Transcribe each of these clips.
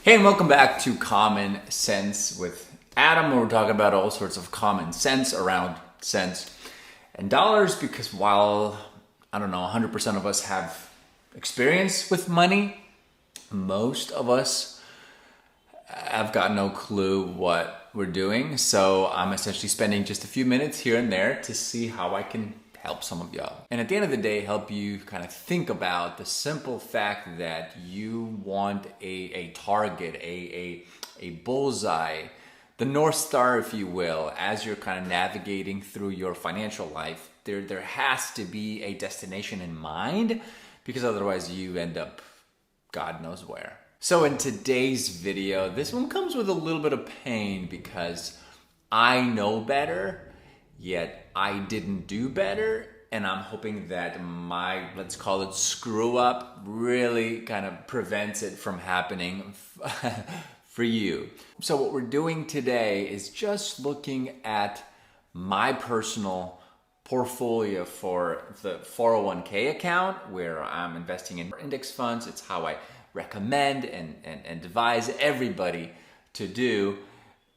Hey, and welcome back to Common Sense with Adam, where we're talking about all sorts of common sense around cents and dollars, because while, I don't know, 100% of us have experience with money, most of us have got no clue what we're doing. So I'm essentially spending just a few minutes here and there to see how I can help some of y'all. And at the end of the day, help you kind of think about the simple fact that you want a target, a bullseye, the North Star, if you will, as you're kind of navigating through your financial life. There has to be a destination in mind, because otherwise you end up God knows where. So in today's video, this one comes with a little bit of pain because I know better, yet I didn't do better, and I'm hoping that my, let's call it screw up, really kind of prevents it from happening for you. So what we're doing today is just looking at my personal portfolio for the 401k account, where I'm investing in index funds. It's how I recommend and advise everybody to do,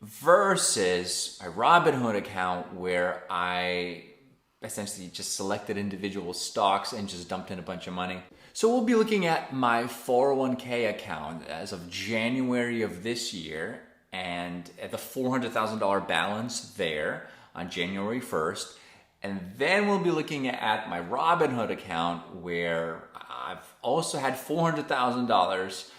versus a Robinhood account where I essentially just selected individual stocks and just dumped in a bunch of money. So we'll be looking at my 401k account as of January of this year, and at the $400,000 balance there on January 1st. And then we'll be looking at my Robinhood account, where I've also had $400,000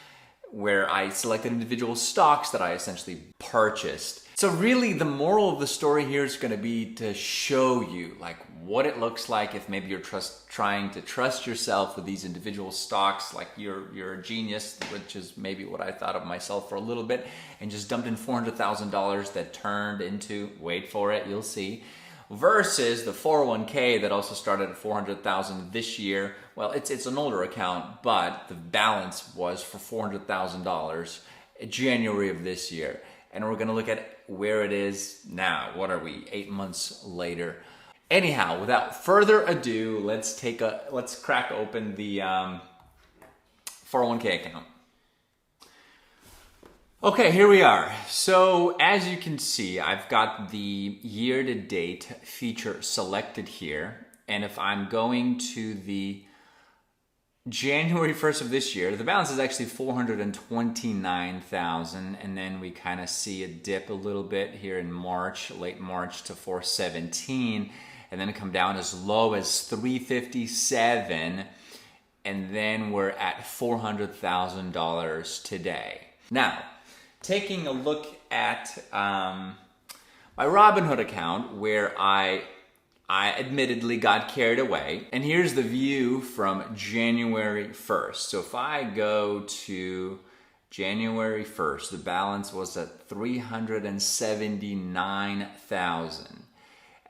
where I selected individual stocks that I essentially purchased. So really the moral of the story here is going to be to show you like what it looks like if maybe you're trying to trust yourself with these individual stocks, like you're a genius, which is maybe what I thought of myself for a little bit, and just dumped in $400,000 that turned into, wait for it, you'll see, versus the 401k that also started at $400,000 this year. Well, it's an older account, but the balance was for $400,000 in January of this year. And we're gonna look at where it is now. What are we, 8 months later? Anyhow, without further ado, let's crack open the 401k account. Okay, here we are. So as you can see, I've got the year-to-date feature selected here. And if I'm going to the January 1st of this year, the balance is actually $429,000. And then we kind of see a dip a little bit here in March, late March, to $417. And then come down as low as $357. And then we're at $400,000 today. Now, taking a look at my Robinhood account, where I admittedly got carried away. And here's the view from January 1st. So if I go to January 1st, the balance was at $379,000.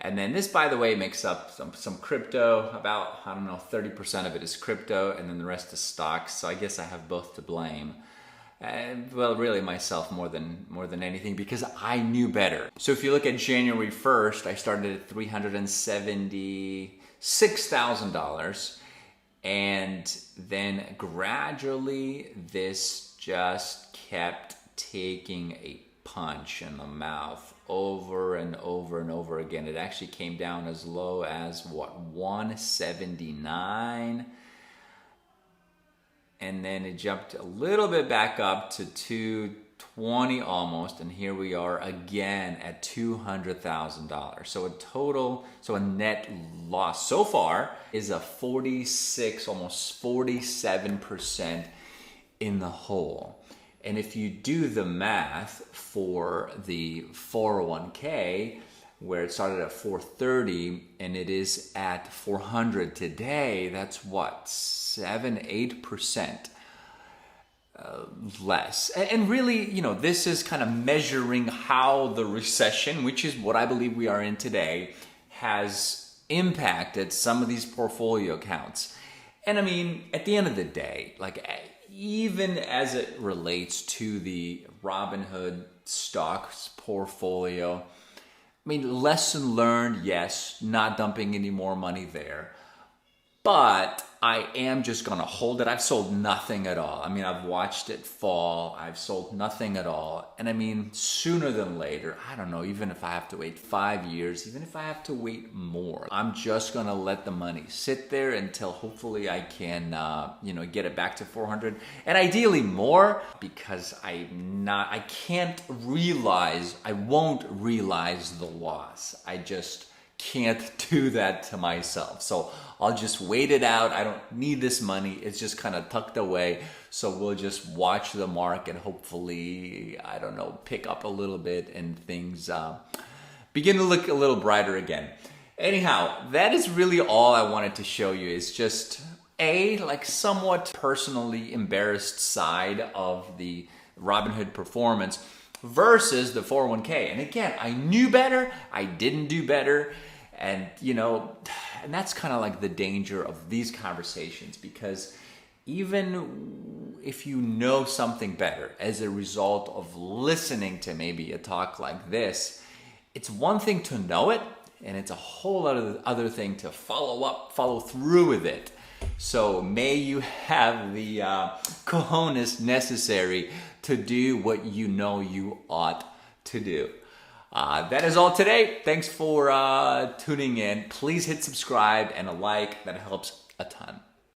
And then this, by the way, makes up some crypto. About, I don't know, 30% of it is crypto, and then the rest is stocks. So I guess I have both to blame. Well, really myself more than anything, because I knew better. So if you look at January 1st, I started at $376,000, and then gradually this just kept taking a punch in the mouth over and over and over again. It actually came down as low as what, 179. And then it jumped a little bit back up to 220 almost, and here we are again at $200,000. So a net loss so far is a 46, almost 47% in the hole. And if you do the math for the 401k, where it started at 430 and it is at 400 today, that's what, 7-8% less. And really, you know, this is kind of measuring how the recession, which is what I believe we are in today, has impacted some of these portfolio accounts. And I mean, at the end of the day, like, even as it relates to the Robinhood stocks portfolio, I mean, lesson learned, yes, not dumping any more money there. But I am just going to hold it. I've sold nothing at all. I mean, I've watched it fall. I've sold nothing at all. And I mean, sooner than later, I don't know, even if I have to wait 5 years, even if I have to wait more, I'm just going to let the money sit there until hopefully I can, get it back to 400 and ideally more, because I won't realize the loss. I just can't do that to myself. So I'll just wait it out. I don't need this money. It's just kind of tucked away. So we'll just watch the market, hopefully, pick up a little bit and things begin to look a little brighter again. Anyhow, that is really all I wanted to show you. Is just somewhat personally embarrassed side of the Robinhood performance versus the 401k. And again, I knew better. I didn't do better. And, and that's kind of like the danger of these conversations, because even if you know something better as a result of listening to maybe a talk like this, it's one thing to know it, and it's a whole other thing to follow through with it. So may you have the cojones necessary to do what you know you ought to do. That is all today. Thanks for tuning in. Please hit subscribe and a like. That helps a ton.